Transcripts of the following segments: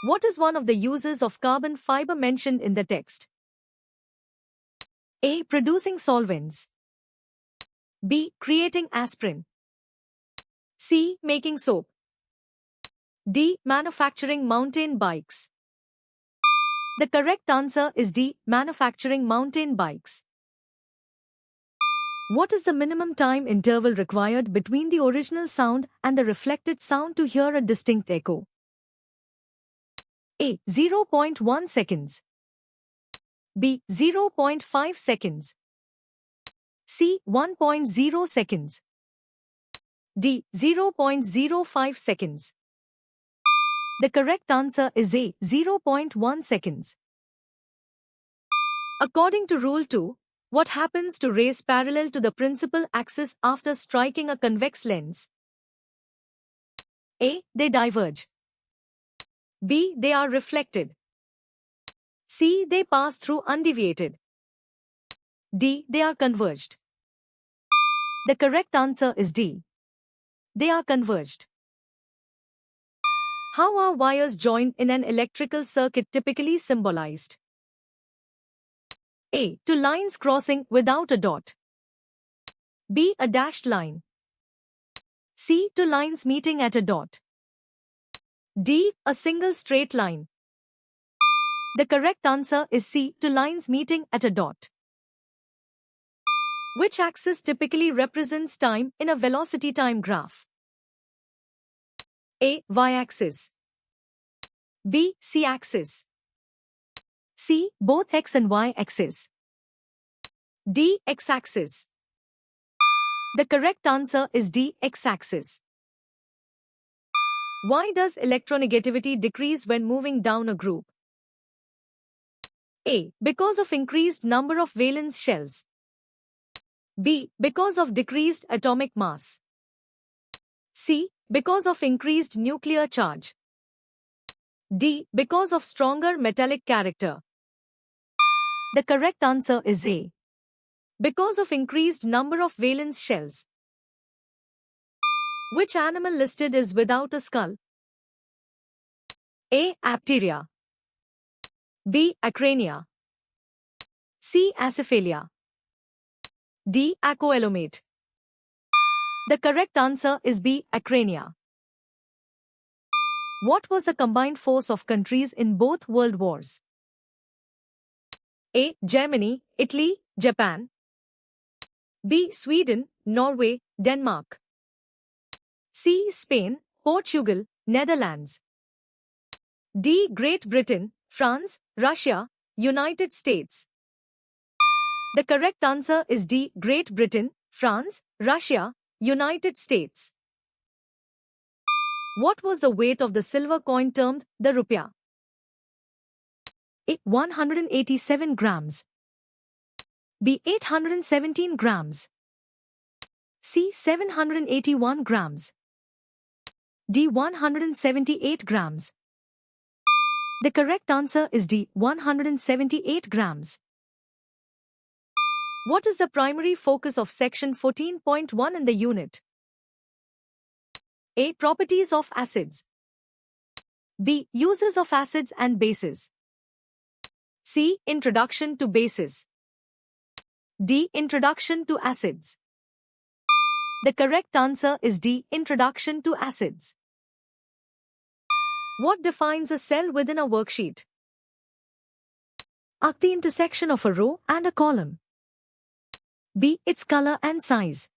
What is one of the uses of carbon fiber mentioned in the text? A. Producing solvents. B. Creating aspirin. C. Making soap. D. Manufacturing mountain bikes. The correct answer is D. Manufacturing mountain bikes. What is the minimum time interval required between the original sound and the reflected sound to hear a distinct echo? A. 0.1 seconds. B. 0.5 seconds. C. 1.0 seconds. D. 0.05 seconds. The correct answer is A. 0.1 seconds. According to Rule 2, what happens to rays parallel to the principal axis after striking a convex lens? A. They diverge. B. They are reflected. C. They pass through undeviated. D. They are converged. The correct answer is D. They are converged. How are wires joined in an electrical circuit typically symbolized? A. Two lines crossing without a dot. B. A dashed line. C. Two lines meeting at a dot. D. A single straight line. The correct answer is C. Two lines meeting at a dot. Which axis typically represents time in a velocity time graph? A. Y-axis. B. C-axis. C. Both X and Y axis. D. X-axis. The correct answer is D. X-axis. Why does electronegativity decrease when moving down a group? A. Because of increased number of valence shells. B. Because of decreased atomic mass. C. Because of increased nuclear charge. D. Because of stronger metallic character. The correct answer is A. Because of increased number of valence shells. Which animal listed is without a skull? A. Apteria. B. Acrania. C. Acephalia. D. Acoelomate. The correct answer is B. Acrania. What was the combined force of countries in both world wars? A. Germany, Italy, Japan. B. Sweden, Norway, Denmark. C. Spain, Portugal, Netherlands. D. Great Britain, France, Russia, United States. The correct answer is D. Great Britain, France, Russia, United States. What was the weight of the silver coin termed the rupiah? A. 187 grams. B. 817 grams. C. 781 grams. D. 178 grams. The correct answer is D. 178 grams. What is the primary focus of section 14.1 in the unit? A. Properties of acids. B. Uses of acids and bases. C. Introduction to bases. D. Introduction to acids. The correct answer is D. Introduction to acids. What defines a cell within a worksheet? A. The intersection of a row and a column. B. Its color and size.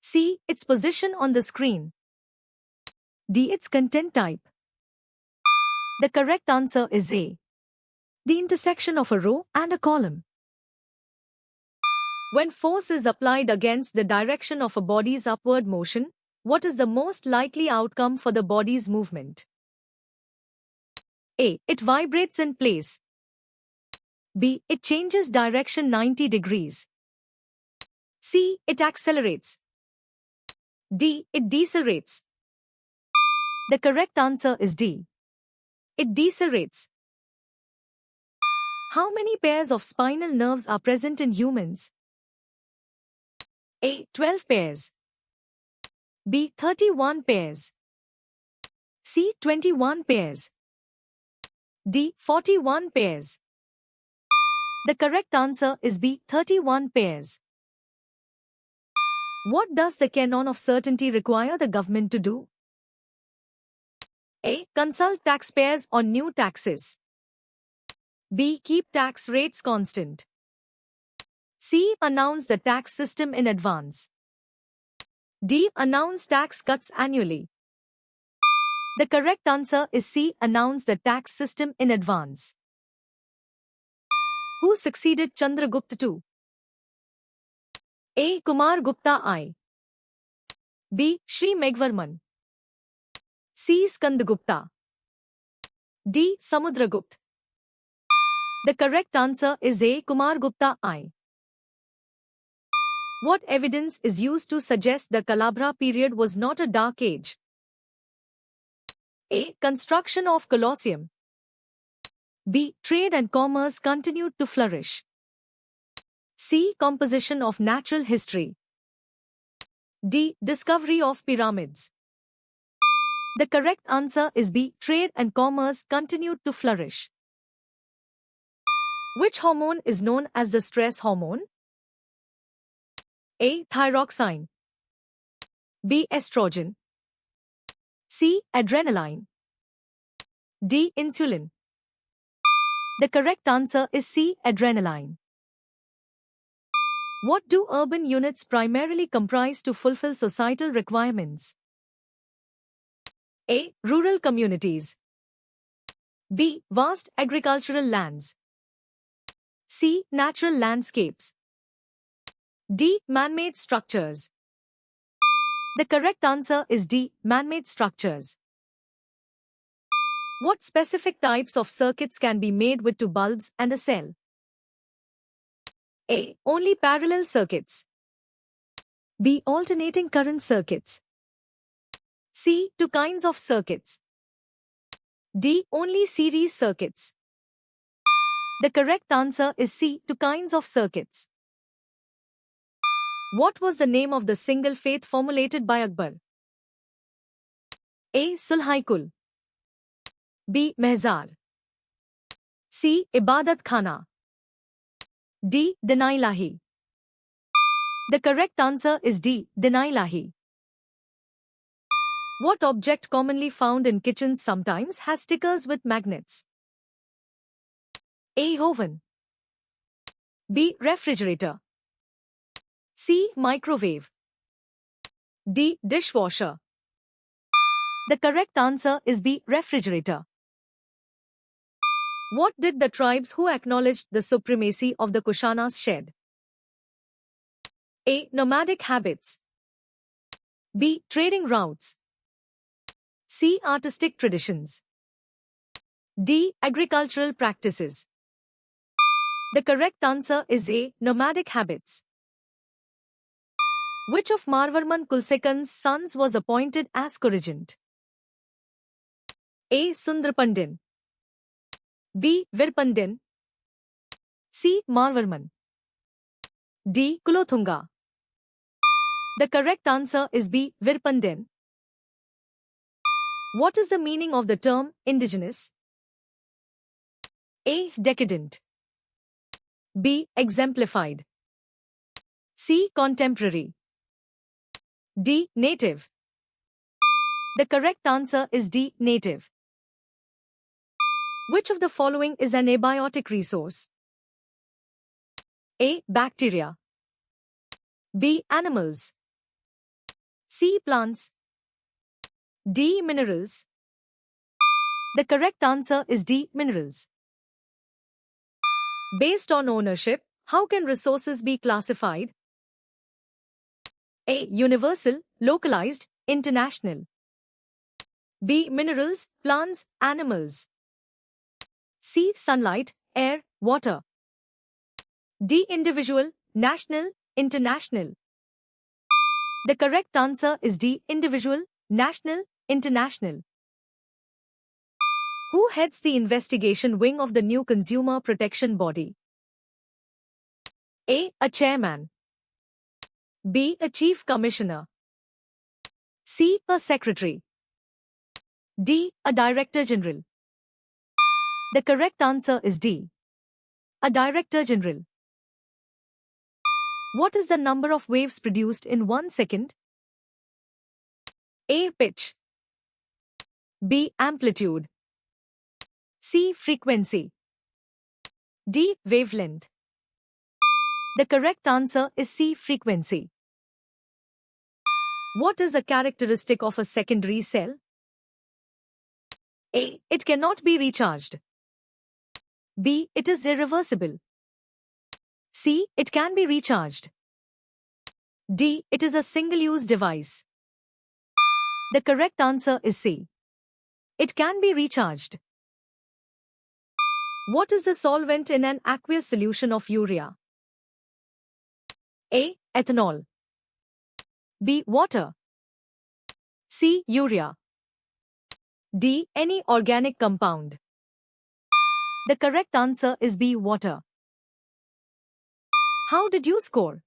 C. Its position on the screen. D. Its content type. The correct answer is A. The intersection of a row and a column. When force is applied against the direction of a body's upward motion, what is the most likely outcome for the body's movement? A. It vibrates in place. B. It changes direction 90 degrees. C. It accelerates. D. It decelerates. The correct answer is D. It decelerates. How many pairs of spinal nerves are present in humans? A. 12 pairs. B. 31 pairs. C. 21 pairs. D. 41 pairs. The correct answer is B. 31 pairs. What does the canon of certainty require the government to do? A. Consult taxpayers on new taxes. B. Keep tax rates constant. C. Announce the tax system in advance. D. Announce tax cuts annually. The correct answer is C. Announce the tax system in advance. Who succeeded Chandragupta II? A. Kumar Gupta I. B. Sri Megvarman. C. Skandagupta. D. Samudragupta. The correct answer is A. Kumar Gupta I. What evidence is used to suggest the Kalabhra period was not a dark age? A. Construction of Colosseum. B. Trade and commerce continued to flourish. C. Composition of natural history. D. Discovery of pyramids. The correct answer is B. Trade and commerce continued to flourish. Which hormone is known as the stress hormone? A. Thyroxine. B. Estrogen. C. Adrenaline. D. Insulin. The correct answer is C. Adrenaline. What do urban units primarily comprise to fulfill societal requirements? A. Rural communities. B. Vast agricultural lands. C. Natural landscapes. D. Man-made structures. The correct answer is D. Man-made structures. What specific types of circuits can be made with two bulbs and a cell? A. Only parallel circuits. B. Alternating current circuits. C. Two kinds of circuits. D. Only series circuits. The correct answer is C. Two kinds of circuits. What was the name of the single faith formulated by Akbar? A. Sulhaikul. B. Mehzar. C. Ibadat Khana. D. Dinailahi. The correct answer is D. Dinailahi. What object commonly found in kitchens sometimes has stickers with magnets? A. Oven. B. Refrigerator. C. Microwave. D. Dishwasher. The correct answer is B. Refrigerator. What did the tribes who acknowledged the supremacy of the Kushanas shed? A. Nomadic habits. B. Trading routes. C. Artistic traditions. D. Agricultural practices. The correct answer is A. Nomadic habits. Which of Marvarman Kulsekan's sons was appointed as co-regent? A. Sundarpandin. B. Virpandin. C. Marvarman. D. Kulothunga. The correct answer is B. Virpandin. What is the meaning of the term indigenous? A. Decadent. B. Exemplified. C. Contemporary. D. Native. The correct answer is D. Native. Which of the following is an abiotic resource? A. Bacteria. B. Animals. C. Plants. D. Minerals. The correct answer is D. Minerals. Based on ownership, how can resources be classified? A. Universal, localized, international. B. Minerals, plants, animals. C. Sunlight, air, water. D. Individual, national, international. The correct answer is D. Individual, national, international. Who heads the investigation wing of the new consumer protection body? A. A chairman. B. A chief commissioner. C. A secretary. D. A director general. The correct answer is D. A Director General. What is the number of waves produced in 1 second? A. Pitch. B. Amplitude. C. Frequency. D. Wavelength. The correct answer is C. Frequency. What is a characteristic of a secondary cell? A. It cannot be recharged. B. It is irreversible. C. It can be recharged. D. It is a single-use device. The correct answer is C. It can be recharged. What is the solvent in an aqueous solution of urea? A. Ethanol. B. Water. C. Urea. D. Any organic compound. The correct answer is B. Water. How did you score?